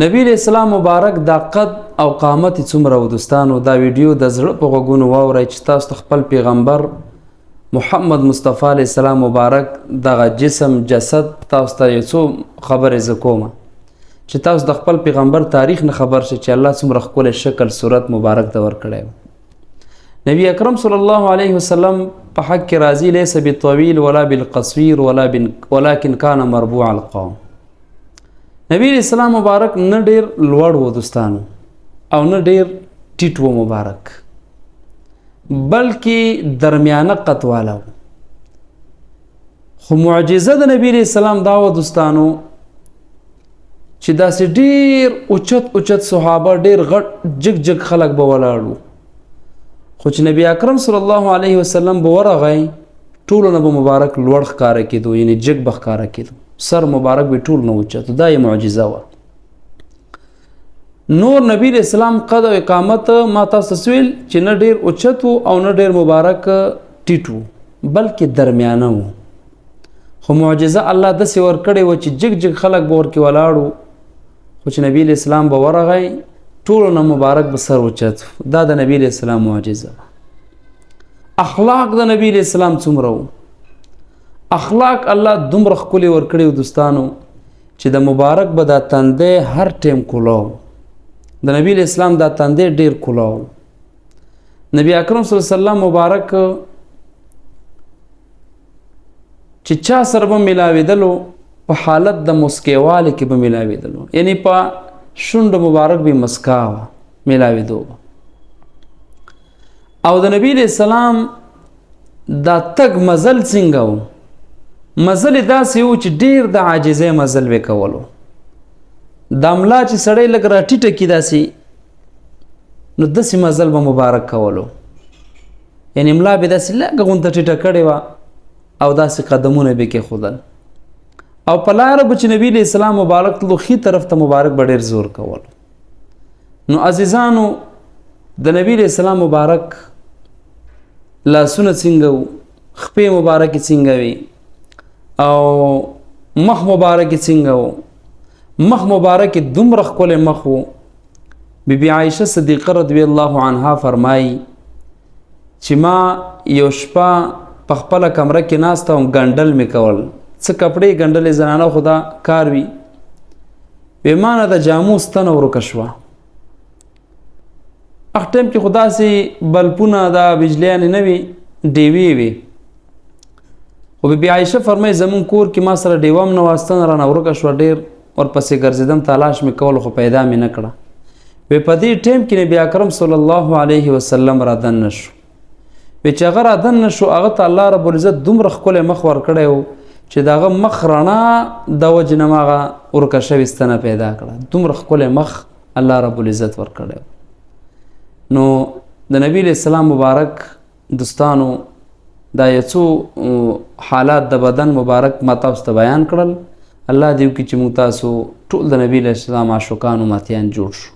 نبی اسلام مبارک دا قد او قامت څومره و دوستانو. دا ویډیو د زړه په غوږونو واورئ چې تاسو خپل پیغمبر محمد مصطفی علیه السلام مبارک دغه جسم جسد تاسو ته یو څو خبرې زه کوم چې تاسو د خپل پیغمبر تاریخ نه خبر شئ چې الله څومره ښکلی شکل صورت مبارک ته ورکړی و. نبی اکرم صلی الله علیه وسلم په حق کې راضي لیس بالطویل ولا بالقصیر ولكن کان مربوع القوم. نبی اسلام مبارک نه ډیر لوړ و دوستانو او نه ډیر ټیټ و مبارک، بلکې درمیانه قد والا و. خو معجزه د نبی اسلام دا و دوستانو چې داسې ډیر اوچت اوچت صحابه ډیر غټ جګ جګ خلک به ولاړ وو، خو چې نبی اکرم صلی الله علیه وسلم به ورغی ټولو نه به مبارک لوړ ښکاره کېدو، یعنی جګ به ښکاره کېدو، سر مبارک به ټول نه اوچتو. دا یې معجزه وه. نور نبی اسلام قد او اقامت ما تاسو سویل چې نه ډیر اوچت و او نه ډیر مبارک ټیټ و، بلکې درمیانه و. خو معجزه الله داسې ورکړې وه چې جګ جګ خلک به ورکې ولاړ و، خو چې نبی اسلام به ورغی ټولو نه مبارک به سر اوچت و. دا د نبی اسلام معجزه. اخلاق د نبی اسلام څومره و. اخلاق الله دومره ښکلي ورکړي و دوستانو چې د مبارک به دا تندی هر ټیم کولا و. د نبی اسلام دا تندی ډیر کولا و. نبی اکرم صلی الله علیه وسلم مبارک چې چا سره به میلاوېدلو په حالت د مسکیوالي کې به میلاوېدلو، یعنی په شونډو مبارک به مسکا وه میلاوېدو به. او د نبی اسلام دا تګ مزل څنګه و؟ مزل داسې و چې ډیر د عاجزۍ مزل به کولو. دا ملا چې سړی لږ راټیټه کړي داسې، نو داسې مزل به مبارک کولو، یعنی ملا به داسې لږه غونته ټیټه کړې وه او داسې قدمونه به کېښودل، او په لاره به چې نبی اسلام مبارک تلو ښي طرف ته مبارک به ډېر زور کولو. نو عزیزانو د نبی اسلام مبارک لاسونه څنګه وو، خپې مبارکې څنګه وي، او مخ مبارک څنګه و. مخ مبارک دومره ښکلی مخ و. بی عایشه صدیقه رضی الله عنها فرمایي چې ما یو شپه په خپله کمره کې ناسته وم، ګنډل مې کول، څه کپړې ګنډلې زنانه خو دا کار وي. وی ما نه د جامو ستنه ورکه شوه. هغه ټایم کې خو داسې بلپونه دا بجلیانې نه وي، ډیوې وي. خو بی عایشه فرمایي زمون کور کې ما سره ډیوه هم نه وه، ستنه رانه ورکه شوه، ډېر ورپسې ګرځېدم، تلاش مې کول خو پیدا مې نه کړه. وی په دې ټایم کې نبي اکرم صلی الله علیه وسلم را دننه شو. وی چې هغه را دننه شو هغه ته الله رب العزت دومره ښکلی مخ ورکړی و چې د هغه مخ رڼا د وجې نه م هغه ورکه شوې ستنه پیدا کړه. دومره ښکلی مخ الله رب العزت ورکړی و. نو د نبی اسلام مبارک دوستانو دا یو څو حالات د بدن مبارک ما تاسو ته بیان کړل. الله دې وکړي چې موږ تاسو ټول د نبی اسلام عاشقان امتیان جوړ شو.